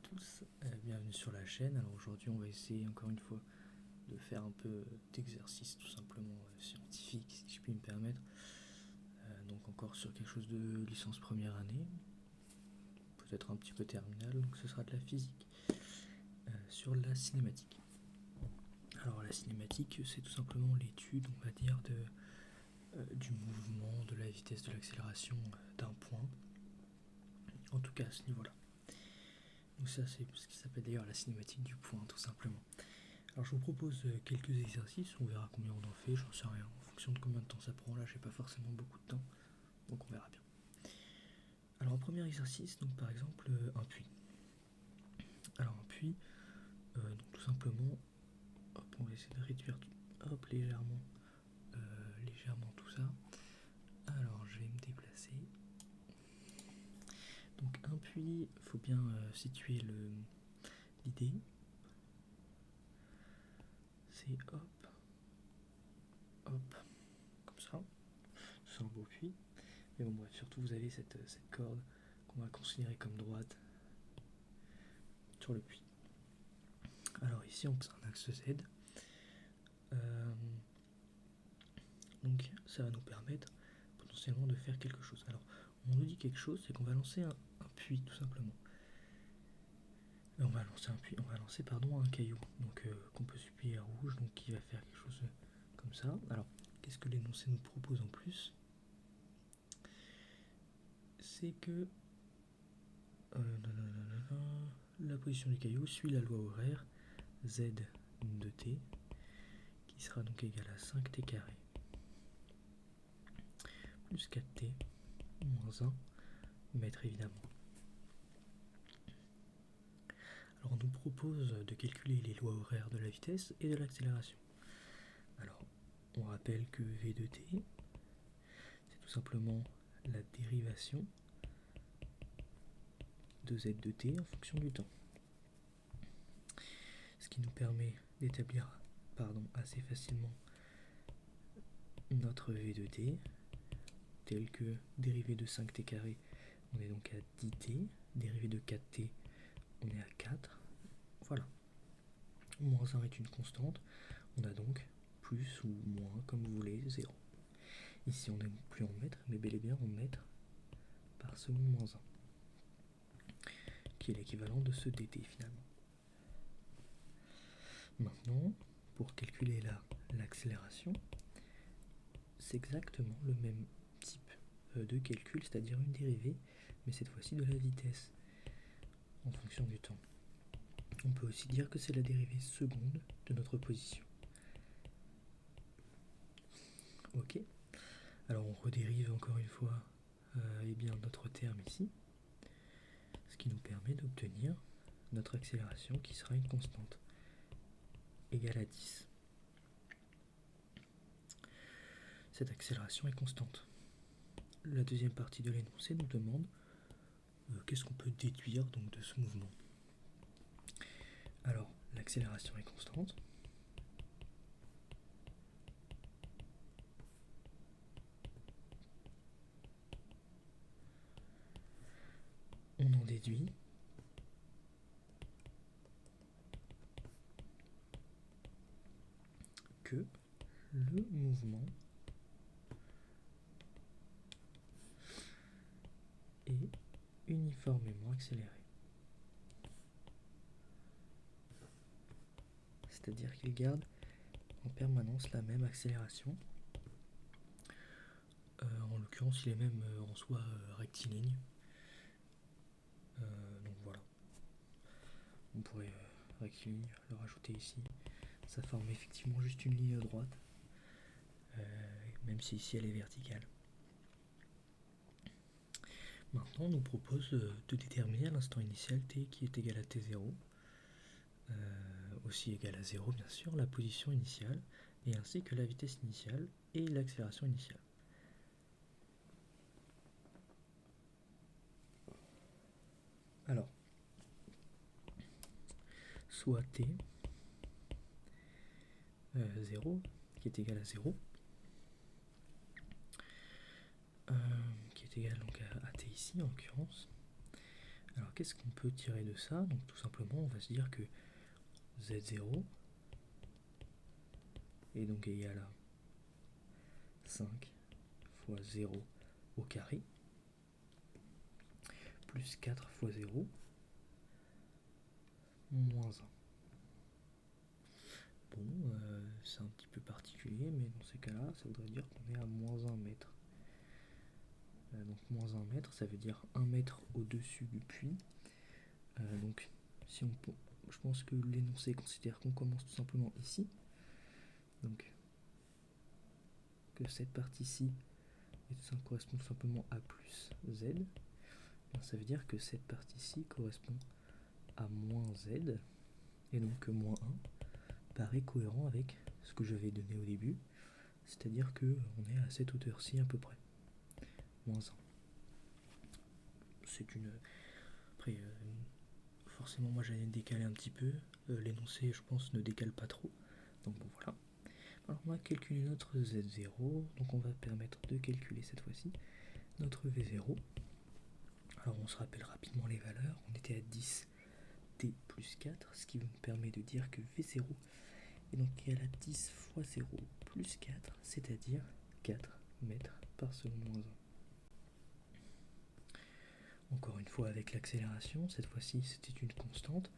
tous, bienvenue sur la chaîne. Alors aujourd'hui on va essayer encore une fois de faire un peu d'exercice tout simplement scientifique si je puis me permettre. Donc encore sur quelque chose de licence première année, peut-être un petit peu terminale, donc ce sera de la physique, sur la cinématique. Alors la cinématique c'est tout simplement l'étude on va dire du mouvement, de la vitesse, de l'accélération d'un point, en tout cas à ce niveau-là. Donc ça c'est ce qui s'appelle d'ailleurs la cinématique du point tout simplement. Alors je vous propose quelques exercices, on verra combien on en fait, j'en sais rien, en fonction de combien de temps ça prend, là j'ai pas forcément beaucoup de temps, donc on verra bien. Alors en premier exercice, donc par exemple un puits. Alors un puits, donc tout simplement, hop, on va essayer de réduire légèrement tout ça. Alors je vais me déplacer. Donc un puits, il faut bien situer l'idée. C'est hop, comme ça. C'est un beau puits. Mais bon bref, surtout vous avez cette corde qu'on va considérer comme droite sur le puits. Alors ici on pose un axe Z. Donc ça va nous permettre potentiellement de faire quelque chose. Alors on nous dit quelque chose, c'est qu'on va lancer un puits tout simplement. On va lancer un caillou, donc qu'on peut supplier à rouge, donc qui va faire quelque chose comme ça. Alors qu'est-ce que l'énoncé nous propose en plus? C'est que la position du caillou suit la loi horaire Z de t, qui sera donc égal à 5t carré plus 4t moins 1 mètre évidemment. Alors on nous propose de calculer les lois horaires de la vitesse et de l'accélération. Alors on rappelle que v de t c'est tout simplement la dérivation de z de t en fonction du temps. Ce qui nous permet d'établir assez facilement notre v de t, tel que dérivée de 5t carré, on est donc à 10t, dérivée de 4t, on est à 4, voilà. Moins 1 est une constante, on a donc plus ou moins, comme vous voulez, 0. Ici on n'est plus en mètres, mais bel et bien en mètres par seconde moins 1, qui est l'équivalent de ce dt finalement. Maintenant, pour calculer l'accélération, c'est exactement le même type de calcul, c'est-à-dire une dérivée, mais cette fois-ci de la vitesse en fonction du temps. On peut aussi dire que c'est la dérivée seconde de notre position. Ok. Alors on redérive encore une fois notre terme ici, ce qui nous permet d'obtenir notre accélération qui sera une constante égale à 10. Cette accélération est constante. La deuxième partie de l'énoncé nous demande qu'est-ce qu'on peut déduire donc de ce mouvement. Alors l'accélération est constante. On en déduit que le mouvement est uniformément accéléré. C'est-à-dire qu'il garde en permanence la même accélération. En l'occurrence, il est même en soi rectiligne. Donc voilà. On pourrait rectiligne le rajouter ici. Ça forme effectivement juste une ligne droite, même si ici elle est verticale. Maintenant, on nous propose de déterminer à l'instant initial t qui est égal à t0, aussi égal à 0 bien sûr, la position initiale, et ainsi que la vitesse initiale et l'accélération initiale. Alors, soit t 0 qui est égal à 0, qui est égal donc à t ici en l'occurrence. Alors qu'est-ce qu'on peut tirer de ça? Donc tout simplement, on va se dire que Z0 est donc égal à 5 fois 0 au carré, plus 4 fois 0, moins 1. Bon, c'est un petit peu particulier, mais dans ces cas-là, ça voudrait dire qu'on est à moins 1 mètre. Donc moins 1 mètre, ça veut dire 1 mètre au-dessus du puits. Donc si on, je pense que l'énoncé considère qu'on commence tout simplement ici. Donc que cette partie-ci, et tout ça correspond tout simplement à plus Z. Bien, ça veut dire que cette partie-ci correspond à moins Z. Et donc que moins 1 paraît cohérent avec ce que j'avais donné au début. C'est-à-dire qu'on est à cette hauteur-ci à peu près. Moins 1. C'est une... Après, forcément, moi j'allais décaler un petit peu. L'énoncé, je pense, ne décale pas trop. Donc bon, voilà. Alors on va calculer notre Z0. Donc on va permettre de calculer cette fois-ci notre V0. Alors on se rappelle rapidement les valeurs. On était à 10 T plus 4, ce qui me permet de dire que V0 est donc égal à 10 fois 0 plus 4, c'est-à-dire 4 mètres par seconde moins 1. Encore une fois avec l'accélération, cette fois-ci c'était une constante.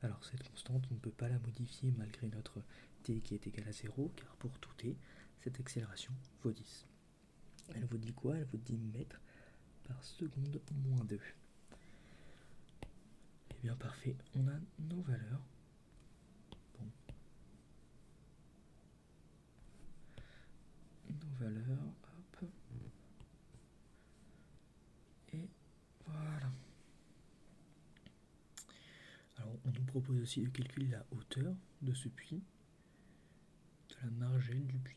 Alors cette constante, on ne peut pas la modifier malgré notre t qui est égal à 0, car pour tout t, cette accélération vaut 10. Elle vaut dit quoi? Elle vaut 10 mètres par seconde moins 2. Eh bien parfait, on a nos valeurs. Bon. Nos valeurs, hop. Et voilà. Alors on nous propose aussi de calculer la hauteur de ce puits, de la margelle du puits.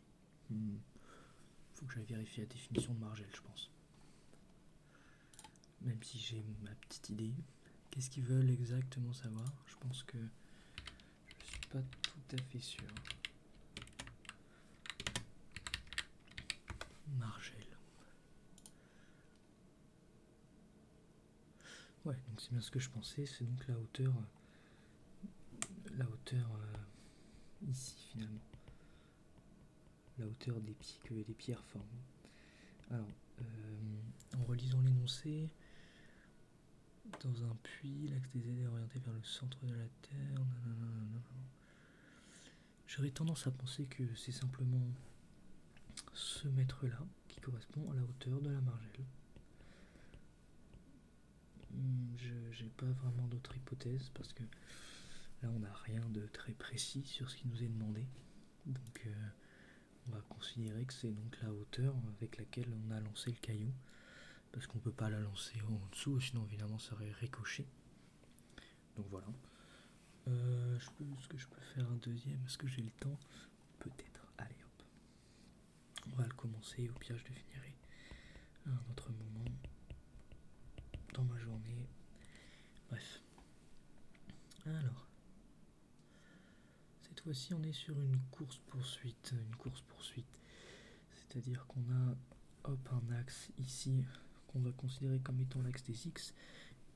Faut que j'aille vérifier la définition de margelle, je pense. Même si j'ai ma petite idée. Qu'est-ce qu'ils veulent exactement savoir? Je pense que je suis pas tout à fait sûr. Margelle. Ouais, donc c'est bien ce que je pensais. C'est donc la hauteur ici finalement. La hauteur des pieds que les pierres forment. Alors, en relisant l'énoncé, dans un puits, l'axe des Z est orienté vers le centre de la Terre. J'aurais tendance à penser que c'est simplement ce mètre-là qui correspond à la hauteur de la margelle. J'ai pas vraiment d'autre hypothèse parce que là on n'a rien de très précis sur ce qui nous est demandé. Donc on va considérer que c'est donc la hauteur avec laquelle on a lancé le caillou. Parce qu'on peut pas la lancer en dessous, sinon évidemment ça aurait ricoché. Donc voilà. Est-ce que je peux faire un deuxième? Est-ce que j'ai le temps? Peut-être. Allez hop. On va le commencer, au pire je le finirai à un autre moment dans ma journée. Bref. Alors. Cette fois-ci on est sur une course-poursuite. C'est-à-dire qu'on a un axe ici qu'on va considérer comme étant l'axe des X.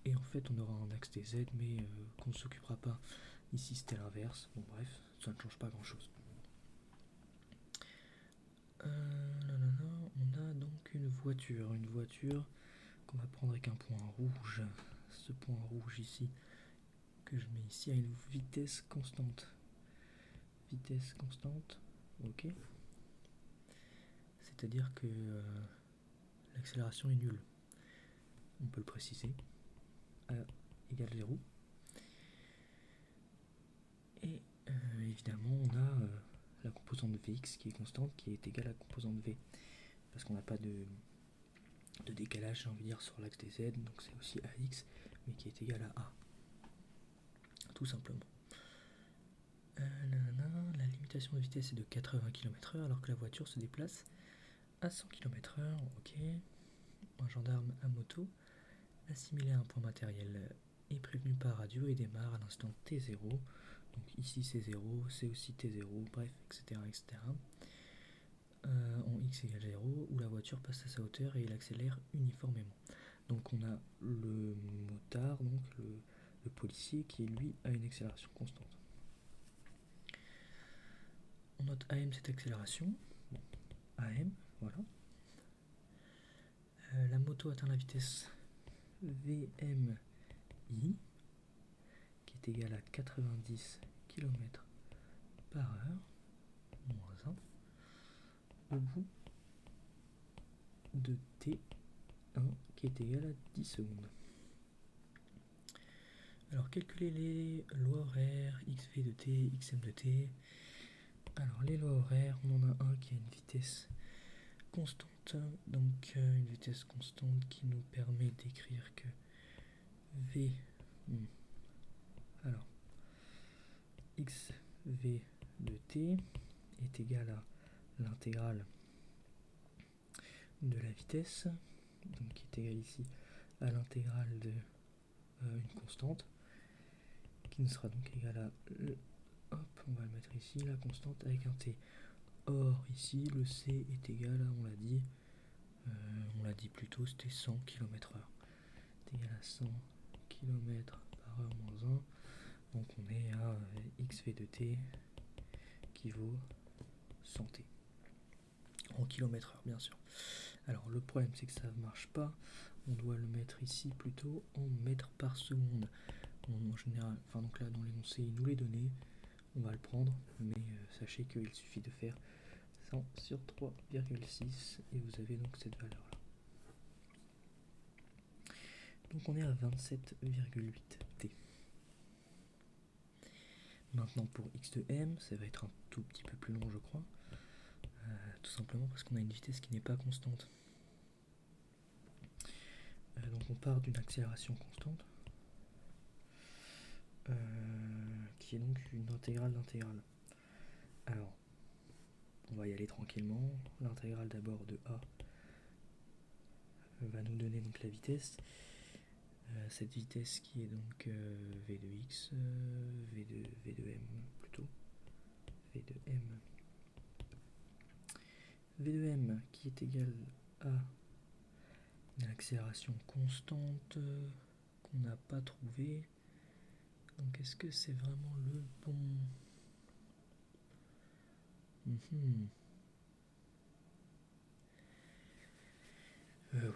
Et en fait on aura un axe des Z mais qu'on ne s'occupera pas. Ici c'était l'inverse. Bon bref, ça ne change pas grand-chose. On a donc une voiture qu'on va prendre avec un point rouge. Ce point rouge ici, que je mets ici, a une vitesse constante. Ok. C'est-à-dire que l'accélération est nulle. On peut le préciser. A égale 0. Et évidemment, on a la composante Vx qui est constante, qui est égale à la composante V. Parce qu'on n'a pas de décalage, j'ai envie de dire, sur l'axe des Z, donc c'est aussi AX, mais qui est égal à A. Tout simplement. La limitation de vitesse est de 80 km/h alors que la voiture se déplace à 100 km/h. Ok. Un gendarme à moto, assimilé à un point matériel, est prévenu par radio et démarre à l'instant T0. Donc ici c'est 0, c'est aussi T0, bref, etc. En X égale 0, où la voiture passe à sa hauteur et il accélère uniformément. Donc on a le motard, donc le policier, qui lui a une accélération constante. On note AM cette accélération. Bon, AM, voilà. La moto atteint la vitesse VMI, qui est égale à 90 km par heure, moins 1, au bout de T1, qui est égal à 10 secondes. Alors, calculer les lois horaires, XV de T, XM de T. Alors, les lois horaires, on en a un qui a une vitesse constante, donc une vitesse constante qui nous permet d'écrire que V, alors, XV de T est égal à l'intégrale de la vitesse, donc qui est égale ici à l'intégrale de une constante, qui nous sera donc égale à, hop, on va le mettre ici, la constante avec un T. Or ici le C est égal à, on l'a dit plus tôt, c'était 100 km/h. C'est égal à 100 km/h moins 1. Donc on est à XV de T qui vaut 100 T. En km/h bien sûr. Alors le problème c'est que ça ne marche pas. On doit le mettre ici plutôt en mètres par seconde. En général, enfin donc là dans l'énoncé il nous l'est donné. On va le prendre, mais sachez qu'il suffit de faire 100 sur 3,6 et vous avez donc cette valeur là. Donc on est à 27,8 T. Maintenant pour x de m, ça va être un tout petit peu plus long je crois. Tout simplement parce qu'on a une vitesse qui n'est pas constante. Donc on part d'une accélération constante, qui est donc une intégrale d'intégrale. Alors, on va y aller tranquillement. L'intégrale d'abord de A va nous donner donc la vitesse. Cette vitesse qui est donc V de x, V de m plutôt, V de m. V de m qui est égal à une accélération constante qu'on n'a pas trouvée. Donc est-ce que c'est vraiment le bon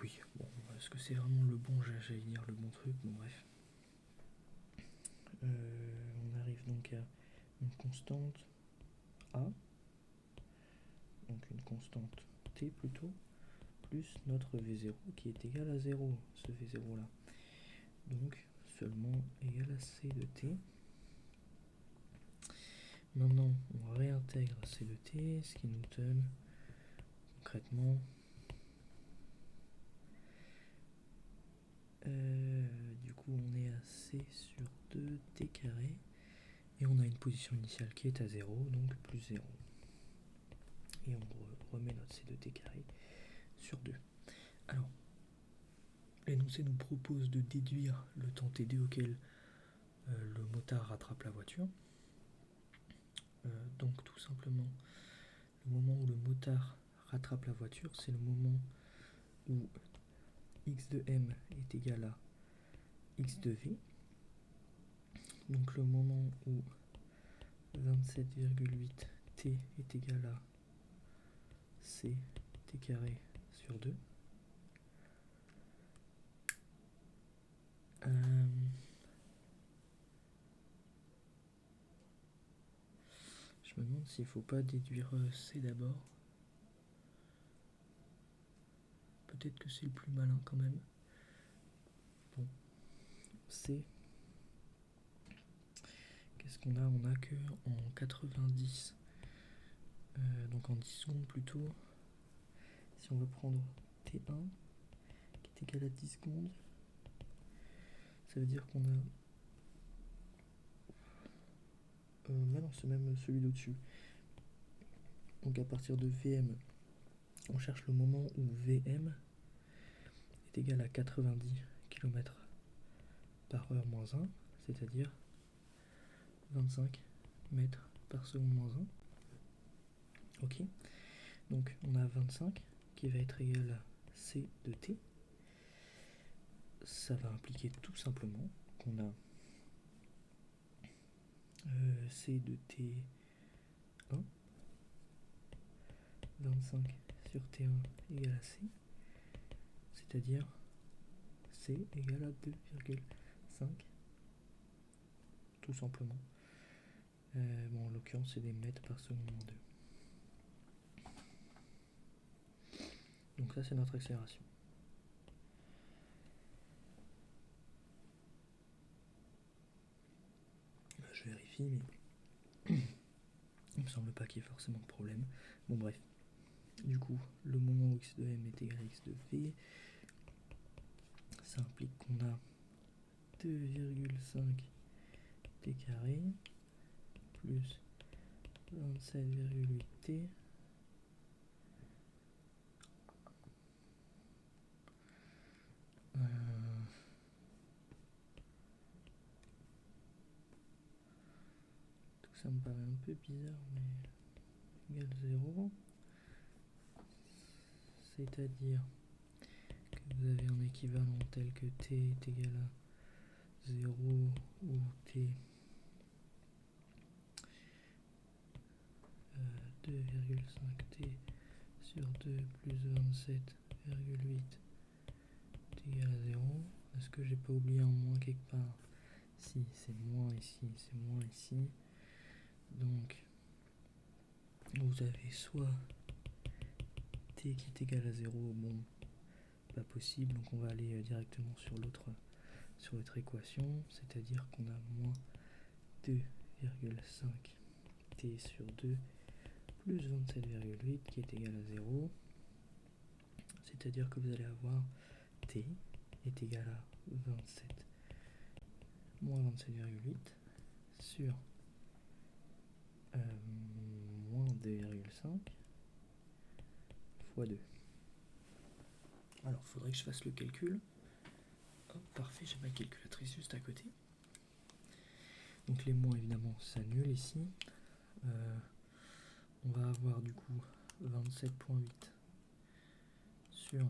oui, bon, est-ce que c'est vraiment le bon, j'allais dire le bon truc, bon bref. On arrive donc à une constante A, donc une constante T plutôt, plus notre V0 qui est égal à 0, ce V0 là. Donc seulement égal à C de T. Maintenant on réintègre C de T, ce qui nous donne concrètement du coup on est à C sur 2 T carré et on a une position initiale qui est à 0, donc plus 0. Et on remet notre C de T carré sur 2. Alors, l'énoncé nous propose de déduire le temps TD auquel le motard rattrape la voiture. Donc tout simplement, le moment où le motard rattrape la voiture, c'est le moment où x de m est égal à x de v. Donc le moment où 27,8 t est égal à c t carré sur 2. Je me demande s'il ne faut pas déduire c d'abord. Peut-être que c'est le plus malin quand même. Bon, c. Qu'est-ce qu'on a? On a que en 90, donc en 10 secondes plutôt. Si on veut prendre T1 qui est égal à 10 secondes, ça veut dire qu'on a... mais non, c'est même celui d'au-dessus. Donc à partir de VM, on cherche le moment où VM est égal à 90 km par heure moins 1, c'est-à-dire 25 mètres par seconde moins 1. Ok, donc on a 25 qui va être égal à C de T. ça va impliquer tout simplement qu'on a C de T1, 25 sur T1 égale à C, c'est-à-dire C égale à 2,5, tout simplement. Bon, en l'occurrence, c'est des mètres par seconde en 2. Donc ça, c'est notre accélération. Je vérifie, mais il me semble pas qu'il y ait forcément de problème. Bon, bref. Du coup, le moment où x de m est égal à x de v, ça implique qu'on a 2,5 t carré plus 27,8 t tout ça me paraît un peu bizarre, mais égale 0, c'est-à-dire que vous avez un équivalent tel que t est égal à 0 ou t 2,5t sur 2 plus 27,8 est égal à 0. Est-ce que j'ai pas oublié un moins quelque part? Si, c'est moins ici, c'est moins ici. Donc, vous avez soit t qui est égal à 0, bon, pas possible, donc on va aller directement sur l'autre équation, c'est-à-dire qu'on a moins 2,5 t sur 2 plus 27,8 qui est égal à 0, c'est-à-dire que vous allez avoir t est égal à 27 moins 27,8 sur moins 2,5 fois 2. Alors, il faudrait que je fasse le calcul. Hop, parfait, j'ai ma calculatrice juste à côté. Donc les moins, évidemment, s'annulent ici. On va avoir du coup 27,8 sur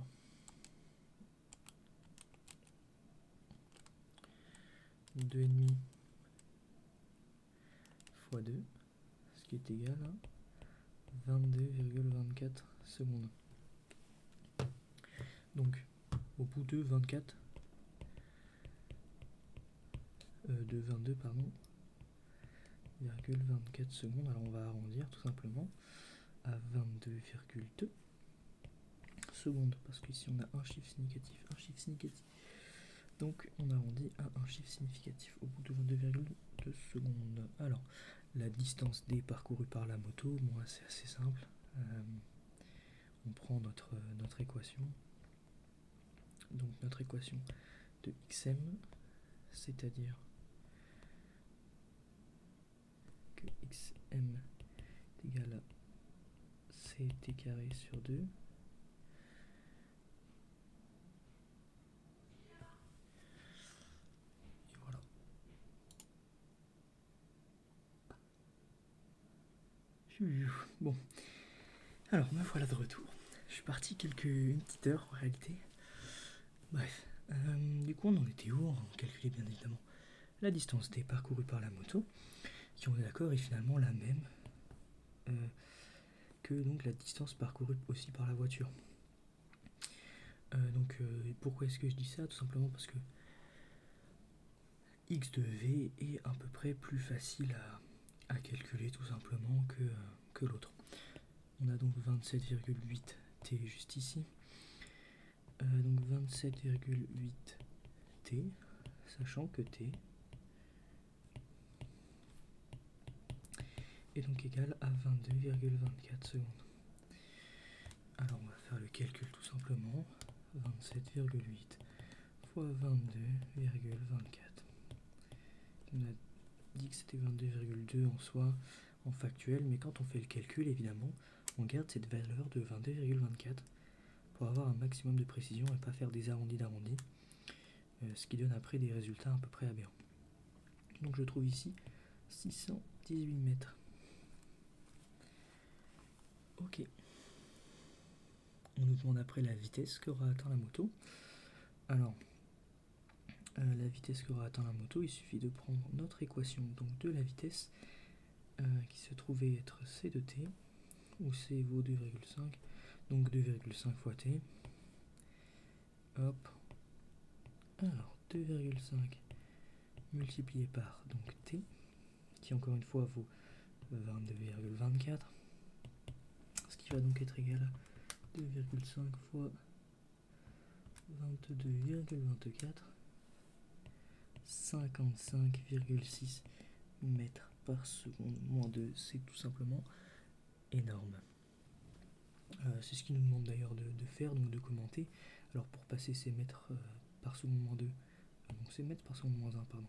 2,5 fois 2, ce qui est égal à 22,24 secondes. Donc, au bout de 22, pardon, 24 secondes, alors on va arrondir tout simplement à 22,2 secondes, parce qu'ici on a un chiffre significatif, donc on arrondit à un chiffre significatif au bout de 22,2 secondes. Alors, la distance d parcourue par la moto, moi c'est assez simple, on prend notre équation, donc notre équation de xm, c'est-à-dire que xm est égal à ct carré sur 2 et voilà. Bon, alors me voilà de retour. Je suis parti une petite heure en réalité. Bref, du coup on en était où? On calculait bien évidemment la distance d parcourue par la moto, qui on est d'accord est finalement la même que donc la distance parcourue aussi par la voiture. Pourquoi est-ce que je dis ça? Tout simplement parce que x de v est à peu près plus facile à calculer tout simplement que l'autre. On a donc 27,8 t juste ici. Donc 27,8 t, sachant que t est donc égal à 22,24 secondes. Alors on va faire le calcul tout simplement. 27,8 fois 22,24. On a dit que c'était 22,2 en soi, en factuel, mais quand on fait le calcul, évidemment, on garde cette valeur de 22,24 pour avoir un maximum de précision et pas faire des arrondis d'arrondis, ce qui donne après des résultats à peu près aberrants. Donc je trouve ici 618 mètres. Ok. On nous demande après la vitesse qu'aura atteint la moto. Alors, la vitesse qu'aura atteint la moto, il suffit de prendre notre équation donc de la vitesse qui se trouvait être c de t, où c vaut 2,5, donc 2,5 fois t. Hop. Alors 2,5 multiplié par donc t, qui encore une fois vaut 22,24, ce qui va donc être égal à 2,5 fois 22,24, 55,6 mètres par seconde moins 2, c'est tout simplement énorme. C'est ce qu'il nous demande d'ailleurs de faire, donc de commenter. Alors pour passer ces mètres par seconde moins 2, donc ces mètres par seconde moins 1, pardon,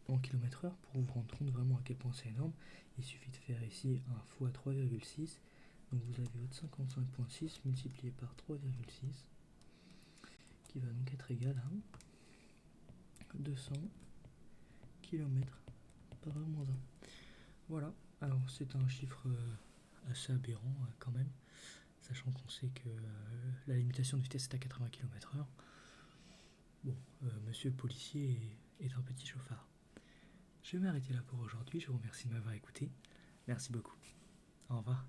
en km heure, pour vous rendre compte vraiment à quel point c'est énorme, il suffit de faire ici 1 fois 3,6, donc vous avez votre 55,6 multiplié par 3,6, qui va donc être égal à 200 km par heure moins 1. Voilà, alors c'est un chiffre assez aberrant quand même, sachant qu'on sait que la limitation de vitesse est à 80 km/h. Bon, monsieur le policier est un petit chauffard. Je vais m'arrêter là pour aujourd'hui, je vous remercie de m'avoir écouté. Merci beaucoup. Au revoir.